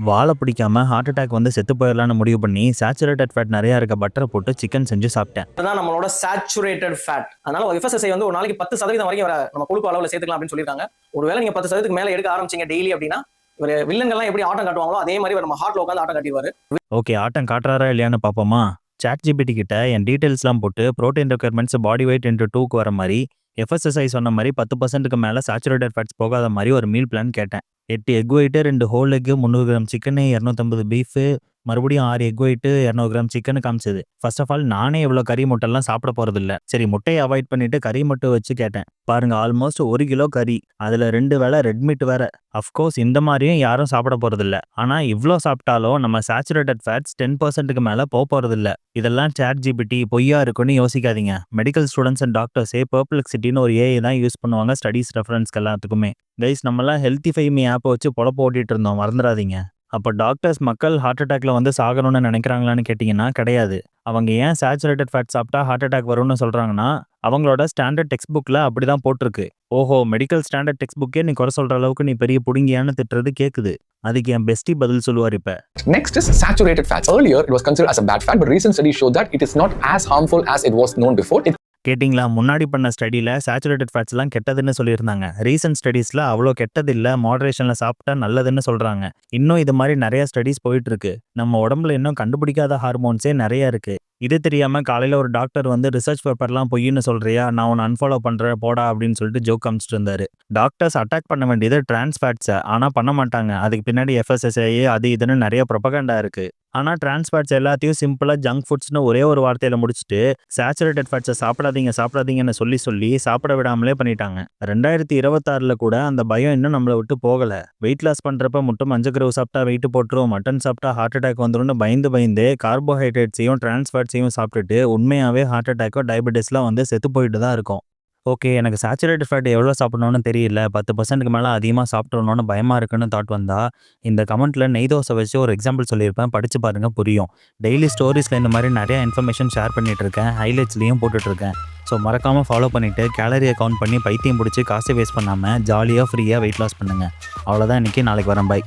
வாழ பிடிக்காம heart attack வந்து செத்து போயிடலான்னு முடிவு பண்ணி சேச்சுரேட்டட் ஃபேட் நிறைய இருக்க பட்டரை போட்டு சிக்கன் செஞ்சு சாப்பிட்டேன். அதுதான் நம்மளோட சேச்சுரேட்டட் ஃபேட். அதனால எஃப்எஸ்எஸ்ஐ வந்து ஒரு நாளைக்கு 10% வரைக்கும் நம்ம கொழுப்பு அளவில் சேர்த்துக்கலாம் அப்படின்னு சொல்லியிருக்காங்க. ஒருவேளை நீங்க 10% மேல எடுக்க ஆரம்பிச்சீங்க டெய்லி அப்படின்னா ஒரு வில்லங்கள்லாம் எப்படி ஆட்டம் காட்டுவாங்களோ அதே மாதிரி நம்ம ஹார்ட்ல உட்காந்து ஆட்டம் காட்டிடுவாரு. ஓகே, ஆட்டம் காட்டுறாரா இல்லையான்னு பார்ப்போமா? ChatGPT கிட்ட என் டீடைல்ஸ்லாம் போட்டு protein requirements body weight into 2க்கு வர மாதிரி எஃப்எஸ்எஸ்ஐ சொன்ன மாதிரி 10%க்கு மேலே சேச்சுரேட்டட் ஃபேட்ஸ் போகாத மாதிரி ஒரு மீல் பிளான் கேட்டேன். 8 egg white, 2 whole egg, 300 gram chicken, 250 beef, மறுபடியும் 6 எக் ஒயிட்டு, 200 கிராம் சிக்கனு காமிச்சது. ஃபர்ஸ்ட் ஆஃப் ஆல் நானே இவ்வளோ கறி முட்டைலாம் சாப்பிட போகிறதில்ல. சரி, முட்டையை அவாய்ட் பண்ணிட்டு கறி மட்டும் வச்சு கேட்டேன். பாருங்க, ஆல்மோஸ்ட் 1 கிலோ கறி, அதில் 2 வேளை ரெட் மீட் வேற. அஃப்கோர்ஸ் இந்த மாதிரியும் யாரும் சாப்பிட போகிறதில்ல. ஆனால் இவ்வளோ சாப்பிட்டாலும் நம்ம சேச்சுரேட்டட் ஃபேட்ஸ் 10%க்கு மேலே போகிறதில்ல. இதெல்லாம் ChatGPT பொய்யா இருக்குன்னு யோசிக்காதீங்க. மெடிக்கல் ஸ்டூடெண்ட்ஸ் அண்ட் டாக்டர்ஸே பெர்ப்ளெக்சிட்டின்னு ஒரு ஏஐ தான் யூஸ் பண்ணுவாங்க ஸ்டடீஸ் ரெஃபரன்ஸ்க்கு எல்லாத்துக்குமே. கைஸ், நம்மளாம் ஹெல்த்திஃபை மீ ஆப்பை வச்சு பொழப்பு ஓட்டிட்டு இருந்தோம், மறந்துடாதீங்க. அப்போ டாக்டர்ஸ் மக்கள் ஹார்ட் அட்டாக்ல வந்து சாகணும்னு நினைக்கிறாங்களான்னு கேட்டிங்கன்னா கிடையாது. அவங்க ஏன் சேச்சுரேட்டட் ஃபேட் சாப்பிட்டா ஹார்ட் அட்டாக் வரும்னு சொல்கிறாங்கன்னா அவங்களோட ஸ்டாண்டர்ட் டெக்ஸ்ட் புக்கில் அப்படி தான் போட்டிருக்கு. ஓஹோ, மெடிக்கல் ஸ்டாண்டர்ட் டெக்ஸ்ட் புக்கே நீ குறை சொல்கிற அளவுக்கு நீ பெரிய புடுங்கியான்னு திட்டுறது கேட்குது. அதுக்கு என் பெஸ்டி பதில் சொல்லுவார் இப்ப. Next is saturated fats. Earlier it was considered as a bad fat, but recent studies show that it is not as harmful as it was known before. கேட்டிங்களா? முன்னாடி பண்ண ஸ்டடியில் சேச்சுரேட்டட் ஃபேட்ஸ்லாம் கெட்டதுன்னு சொல்லியிருந்தாங்க. ரீசன்ட் ஸ்டடீஸில் அவ்வளோ கெட்டது இல்லை, மாடரேஷனில் சாப்பிட்டா நல்லதுன்னு சொல்கிறாங்க. இன்னும் இது மாதிரி நிறைய ஸ்டடீஸ் போயிட்டு இருக்கு. நம்ம உடம்புல இன்னும் கண்டுபிடிக்காத ஹார்மோன்ஸே நிறைய இருக்கு. இது தெரியாமல் காலையில் ஒரு டாக்டர் வந்து ரிசர்ச் பேப்பர்லாம் பொய்ன்னு சொல்கிறியா, நான் உன்னை அன்ஃபாலோ பண்ணுறேன் போடா அப்படின்னு சொல்லிட்டு ஜோக் காமிச்சிட்டு இருந்தாரு. டாக்டர்ஸ் அட்டாக் பண்ண வேண்டியது டிரான்ஸ் ஃபேட்ஸை, ஆனால் பண்ண மாட்டாங்க. அதுக்கு பின்னாடி எஃப்எஸ்எஸ்ஐ அது இதுன்னு நிறைய ப்ரொபகண்டா இருக்குது. ஆனால் டிரான்ஸ் ஃபேட்ஸ் எல்லாத்தையும் சிம்பிளாக ஜங்க் ஃபுட்ஸ்னு ஒரே ஒரு வார்த்தையில் முடிச்சுட்டு சேச்சுரேட்டட் ஃபேட்ஸை சாப்பிடாதீங்கன்னு சொல்லி சாப்பிட விடாமலே பண்ணிட்டாங்க. 2026 கூட அந்த பயம் இன்னும் நம்மளை விட்டு போகலை. வெயிட் லாஸ் பண்ணுறப்ப மட்டும் மஞ்சக்கருவு சாப்பிட்டா வெயிட் போட்டுரும், மட்டன் சாப்பிட்டா ஹார்ட் அட்டாக் வந்துரும்னு பயந்து கார்போஹைட்ரேட்ஸையும் டிரான்ஸ் ஃபேட்ஸையும் சாப்பிட்டுட்டு உண்மையாகவே ஹார்ட் அட்டாக்கோ டயபெட்டிஸ்லாம் வந்து செத்து போயிட்டு தான் இருக்கும். ஓகே, எனக்கு சேச்சுரேட்டட் ஃபேட் எவ்வளோ சாப்பிடணும்னு தெரியல, 10%க்கு மேலே அதிகமாக சாப்பிட்றணும்னு பயமாக இருக்குன்னு தாட் வந்தால் இந்த கமெண்ட்டில் நெய் தோசை வச்சு ஒரு எக்ஸாம்பிள் சொல்லியிருப்பேன், படித்து பாருங்கள், புரியும். டெய்லி ஸ்டோரிஸில் இந்த மாதிரி நிறைய இன்ஃபர்மேஷன் ஷேர் பண்ணிகிட்ருக்கேன், ஹைலைட்ஸ்லேயும் போட்டுட்ருக்கேன். ஸோ மறக்காமல் ஃபாலோ பண்ணிவிட்டு கேலரியை கவுண்ட் பண்ணி பைத்தியம் பிடிச்சி காசு வேஸ்ட் பண்ணாமல் ஜாலியாக ஃப்ரீயாக வெயிட் லாஸ் பண்ணுங்கள். அவ்வளோதான் இன்றைக்கி, நாளைக்கு வரேன், பை.